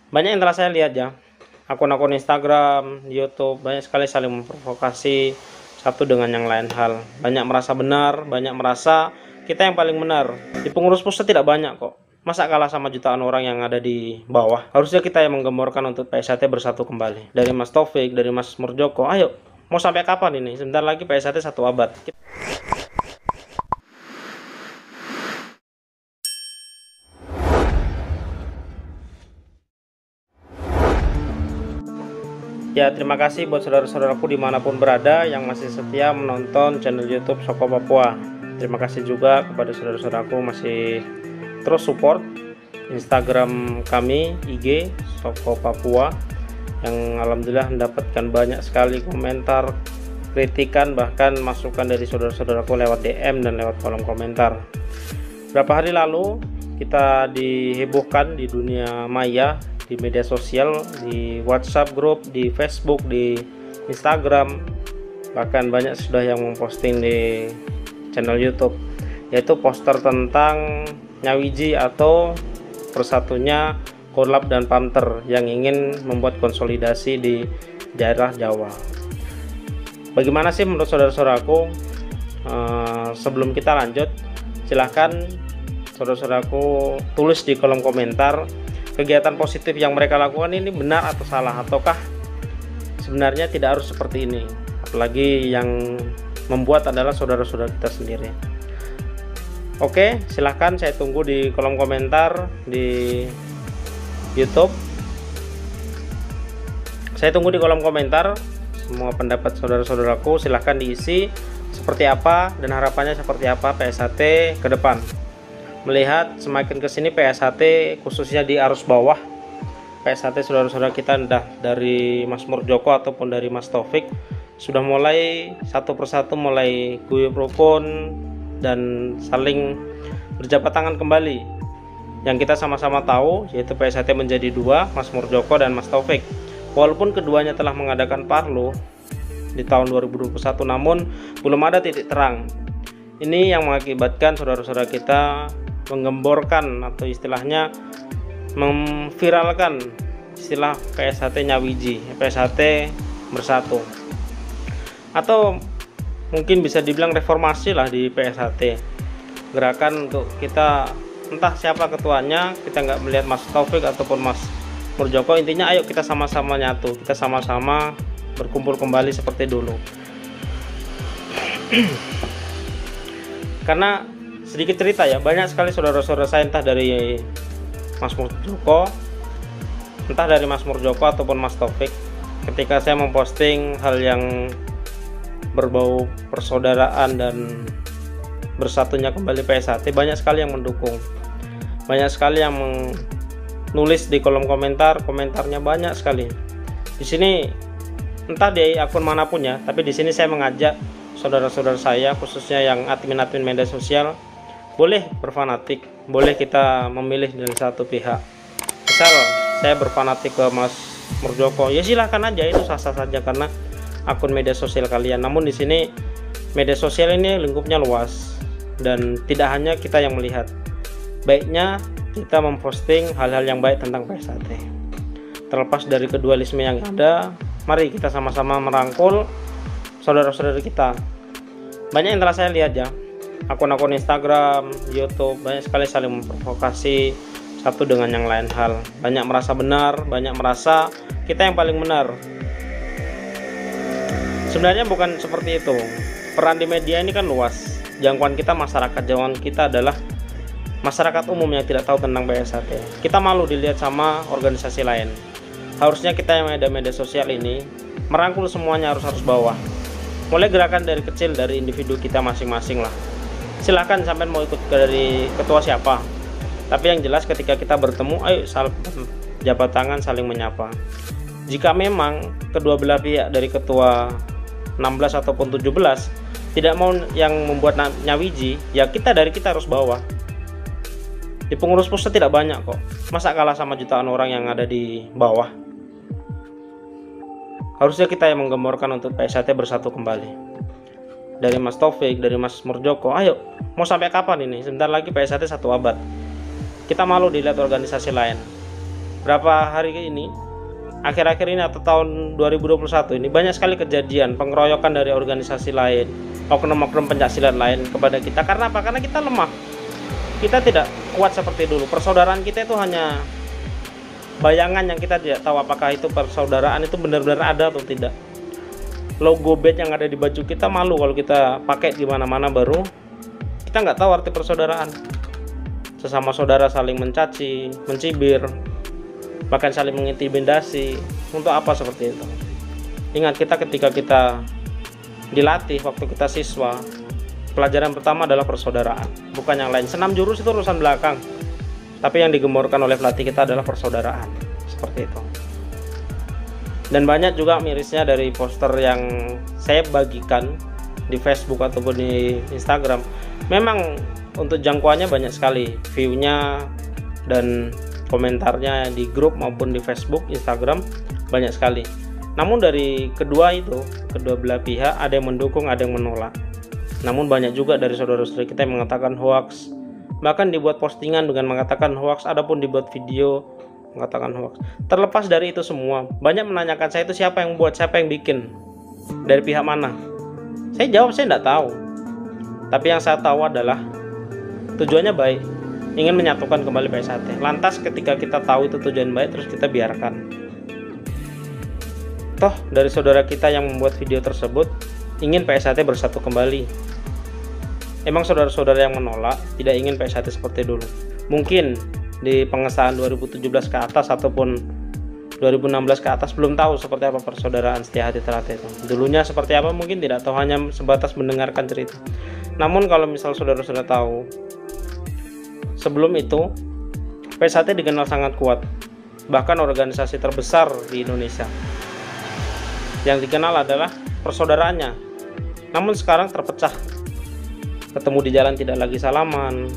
Banyak yang telah saya lihat ya, akun-akun Instagram, YouTube, banyak sekali saling memprovokasi satu dengan yang lain hal. Banyak merasa benar, banyak merasa kita yang paling benar. Di pengurus pusat tidak banyak kok. Masa kalah sama jutaan orang yang ada di bawah? Harusnya kita yang menggemborkan untuk PSAT bersatu kembali. Dari Mas Taufik, dari Mas Murjoko, ayo, mau sampai kapan ini? Sebentar lagi PSAT 1 abad. Ya, terima kasih buat saudara-saudaraku dimanapun berada yang masih setia menonton channel YouTube Soko Papua. Terima kasih juga kepada saudara-saudaraku masih terus support Instagram kami, IG Soko Papua, yang alhamdulillah mendapatkan banyak sekali komentar, kritikan, bahkan masukan dari saudara-saudaraku lewat DM dan lewat kolom komentar. Beberapa hari lalu kita dihebohkan di dunia maya, di media sosial, di WhatsApp grup, di Facebook, di Instagram, bahkan banyak sudah yang memposting di channel YouTube, yaitu poster tentang Nyawiji atau persatunya Korlap dan Pamter yang ingin membuat konsolidasi di daerah Jawa. Bagaimana sih menurut saudara-saudaraku? Sebelum kita lanjut, silahkan saudara-saudaraku tulis di kolom komentar kegiatan positif yang mereka lakukan ini benar atau salah, ataukah sebenarnya tidak harus seperti ini. Apalagi yang membuat adalah saudara-saudara kita sendiri. Oke, silahkan saya tunggu di kolom komentar di YouTube. Saya tunggu di kolom komentar semua pendapat saudara-saudaraku, silahkan diisi seperti apa dan harapannya seperti apa PSAT ke depan. Melihat semakin kesini PSAT khususnya di arus bawah, PSAT saudara-saudara kita entah dari Mas Murjoko ataupun dari Mas Taufik sudah mulai satu persatu mulai guyup rukun dan saling berjabat tangan kembali. Yang kita sama-sama tahu yaitu PSAT menjadi dua, Mas Murjoko dan Mas Taufik. Walaupun keduanya telah mengadakan parlo di tahun 2021, namun belum ada titik terang. Ini yang mengakibatkan saudara-saudara kita menggemborkan atau istilahnya memviralkan istilah PSAT Nyawiji, PSAT bersatu, atau mungkin bisa dibilang reformasi lah di PSAT. Gerakan untuk kita, entah siapa ketuanya, kita nggak melihat Mas Taufik ataupun Mas Murjoko, intinya ayo kita sama-sama nyatu, kita sama-sama berkumpul kembali seperti dulu. Karena sedikit cerita ya, banyak sekali saudara-saudara saya entah dari Mas Murjoko, entah dari Mas Murjoko ataupun Mas Taufik, ketika saya memposting hal yang berbau persaudaraan dan bersatunya kembali PSAT, banyak sekali yang mendukung, banyak sekali yang menulis di kolom komentar, komentarnya banyak sekali. Di sini entah di akun manapun ya, tapi di sini saya mengajak saudara-saudara saya khususnya yang admin-admin media sosial, boleh berfanatik, boleh kita memilih dari satu pihak. Misal saya berfanatik ke Mas Murjoko, ya silahkan aja, itu sah-sah saja karena akun media sosial kalian. Namun di sini media sosial ini lingkupnya luas dan tidak hanya kita yang melihat. Baiknya kita memposting hal-hal yang baik tentang PSAT. Terlepas dari kedualisme yang ada, mari kita sama-sama merangkul saudara-saudara kita. Banyak yang telah saya lihat ya, akun-akun Instagram, YouTube, banyak sekali saling memprovokasi satu dengan yang lain hal. Banyak merasa benar, banyak merasa kita yang paling benar. Sebenarnya bukan seperti itu. Peran di media ini kan luas. Jangkauan kita masyarakat, jangkauan kita adalah masyarakat umum yang tidak tahu tentang PSAT. Kita malu dilihat sama organisasi lain. Harusnya kita yang ada media sosial ini merangkul semuanya, harus bawah. Mulai gerakan dari kecil, dari individu kita masing-masing lah. Silahkan sampai mau ikut dari ketua siapa, tapi yang jelas ketika kita bertemu, ayo saling jabat tangan, saling menyapa. Jika memang kedua belah pihak dari ketua 16 ataupun 17 tidak mau yang membuat Nyawiji, ya kita dari kita harus bawah. Di pengurus pusat tidak banyak kok, masa kalah sama jutaan orang yang ada di bawah? Harusnya kita yang menggemborkan untuk PSAT bersatu kembali. Dari Mas Taufik, dari Mas Murjoko, ayo, mau sampai kapan ini? Sebentar lagi PSAT 1 abad. Kita malu dilihat organisasi lain. berapa hari ini, akhir-akhir ini atau tahun 2021 ini, banyak sekali kejadian pengeroyokan dari organisasi lain, oknum-oknum pencaksilat lain kepada kita. Karena apa? Karena kita lemah, kita tidak kuat seperti dulu. Persaudaraan kita itu hanya bayangan yang kita tidak tahu apakah itu persaudaraan itu benar-benar ada atau tidak. Logo badge yang ada di baju kita malu kalau kita pakai di mana-mana, baru kita nggak tahu arti persaudaraan. Sesama saudara saling mencaci, mencibir, bahkan saling mengintimidasi. Untuk apa seperti itu? Ingat, kita ketika kita dilatih waktu kita siswa, pelajaran pertama adalah persaudaraan, bukan yang lain. Senam jurus itu urusan belakang, tapi yang digemborkan oleh pelatih kita adalah persaudaraan, seperti itu. Dan banyak juga mirisnya dari poster yang saya bagikan di Facebook ataupun di Instagram. Memang untuk jangkauannya banyak sekali, view-nya dan komentarnya di grup maupun di Facebook, Instagram banyak sekali. Namun dari kedua belah pihak, ada yang mendukung, ada yang menolak. Namun banyak juga dari saudara-saudara kita yang mengatakan hoax, bahkan dibuat postingan dengan mengatakan hoax, adapun dibuat video mengatakan hoax. Terlepas dari itu semua, banyak menanyakan saya itu siapa yang buat, siapa yang bikin, dari pihak mana. Saya jawab saya tidak tahu, tapi yang saya tahu adalah tujuannya baik, ingin menyatukan kembali PSHT. Lantas ketika kita tahu itu tujuan baik, terus kita biarkan. Toh dari saudara kita yang membuat video tersebut ingin PSHT bersatu kembali. Emang saudara-saudara yang menolak tidak ingin PSHT seperti dulu? Mungkin di pengesahan 2017 ke atas ataupun 2016 ke atas belum tahu seperti apa persaudaraan Setia Hati Ternate itu. Dulunya seperti apa mungkin tidak tahu, hanya sebatas mendengarkan cerita. Namun kalau misal saudara-saudara tahu, sebelum itu PSHT dikenal sangat kuat, bahkan organisasi terbesar di Indonesia. Yang dikenal adalah persaudaraannya. Namun sekarang terpecah. Ketemu di jalan tidak lagi salaman.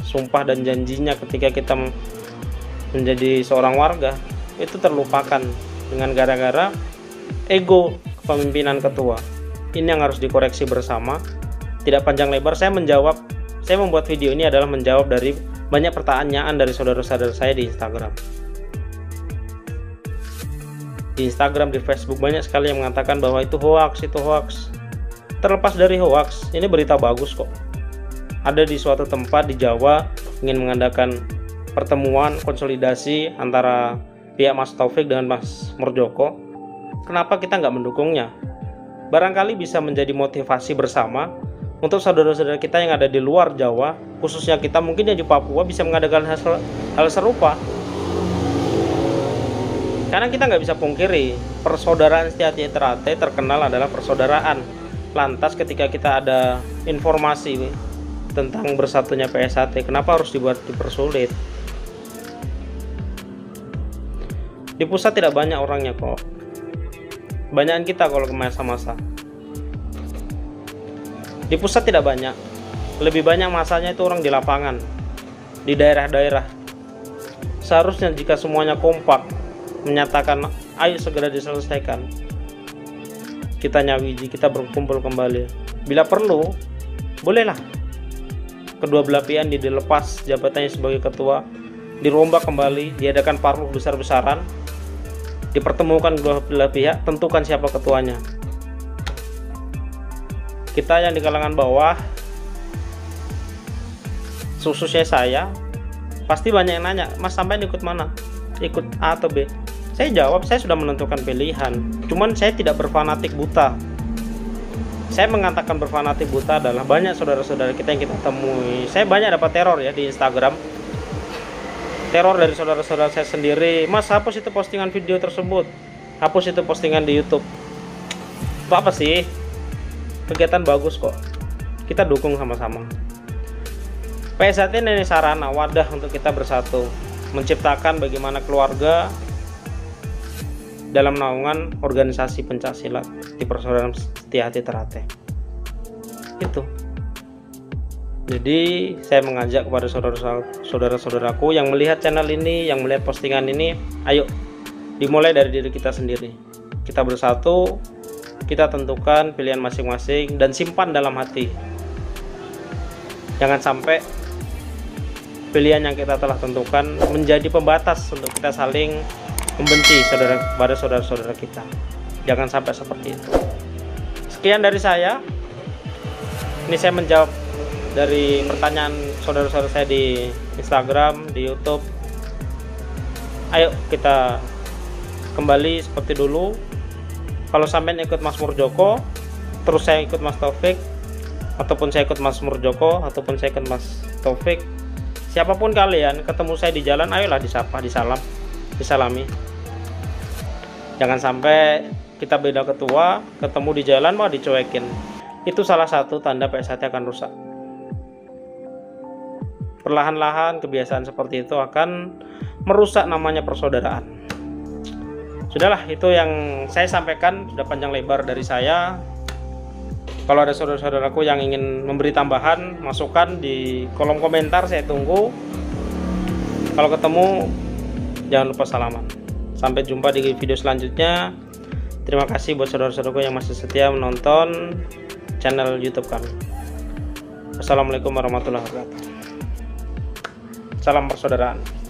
Sumpah dan janjinya ketika kita menjadi seorang warga itu terlupakan dengan gara-gara ego kepemimpinan ketua. Ini yang harus dikoreksi bersama. Tidak panjang lebar, saya membuat video ini adalah menjawab dari banyak pertanyaan dari saudara-saudara saya di Instagram. Di Instagram, di Facebook banyak sekali yang mengatakan bahwa itu hoax, itu hoax. Terlepas dari hoax, ini berita bagus kok. Ada di suatu tempat di Jawa ingin mengadakan pertemuan konsolidasi antara pihak Mas Taufik dengan Mas Murdjoko. Kenapa kita nggak mendukungnya? Barangkali bisa menjadi motivasi bersama untuk saudara-saudara kita yang ada di luar Jawa, khususnya kita mungkin yang di Papua, bisa mengadakan hal serupa. Karena kita nggak bisa pungkiri, persaudaraan Setia Hati Ternate terkenal adalah persaudaraan. Lantas ketika kita ada informasi tentang bersatunya PSHT, kenapa harus dipersulit? Di pusat tidak banyak orangnya kok. Banyakan kita kalau ke masa-masa. Di pusat tidak banyak. Lebih banyak masanya itu orang di lapangan, di daerah-daerah. Seharusnya jika semuanya kompak menyatakan ayo segera diselesaikan, kita nyawiji, kita berkumpul kembali. Bila perlu, bolehlah kedua belah pihak dilepas jabatannya sebagai ketua, dirombak kembali, diadakan parlur besar-besaran, dipertemukan kedua belah pihak, tentukan siapa ketuanya. Kita yang di kalangan bawah, khususnya saya, pasti banyak yang nanya, Mas sampai ikut mana? Ikut A atau B? Saya jawab, saya sudah menentukan pilihan. Cuman saya tidak berfanatik buta. Saya mengatakan berfanatik buta adalah banyak saudara-saudara kita yang kita temui. Saya banyak dapat teror ya di Instagram. Teror dari saudara-saudara saya sendiri. Mas, hapus itu postingan video tersebut. Hapus itu postingan di YouTube. Itu apa sih? Kegiatan bagus kok. Kita dukung sama-sama. PSHT ini sarana, wadah untuk kita bersatu, menciptakan bagaimana keluarga dalam naungan organisasi pencaksilat di persaudaraan Setia Hati Ternate. Itu. Jadi saya mengajak kepada saudara-saudaraku yang melihat channel ini, yang melihat postingan ini, ayo dimulai dari diri kita sendiri. Kita bersatu, kita tentukan pilihan masing-masing dan simpan dalam hati. Jangan sampai pilihan yang kita telah tentukan menjadi pembatas untuk kita saling membenci pada saudara-saudara kita. Jangan sampai seperti itu. Sekian dari saya. Ini saya menjawab dari pertanyaan saudara-saudara saya di Instagram, di YouTube. Ayo kita kembali seperti dulu. Kalau sampean ikut Mas Murjoko, terus saya ikut Mas Taufik, ataupun saya ikut Mas Murjoko, ataupun saya ikut Mas Taufik, siapapun kalian, ketemu saya di jalan, ayolah disapa, disalami. Jangan sampai kita beda ketua, ketemu di jalan mau dicuekin. Itu salah satu tanda PSHT akan rusak. Perlahan-lahan kebiasaan seperti itu akan merusak namanya persaudaraan. Sudahlah, itu yang saya sampaikan, sudah panjang lebar dari saya. Kalau ada saudara-saudaraku yang ingin memberi tambahan, masukan di kolom komentar, saya tunggu. Kalau ketemu, jangan lupa salaman. Sampai jumpa di video selanjutnya. Terima kasih buat saudara-saudaraku yang masih setia menonton channel YouTube kami. Assalamualaikum warahmatullahi wabarakatuh. Salam persaudaraan.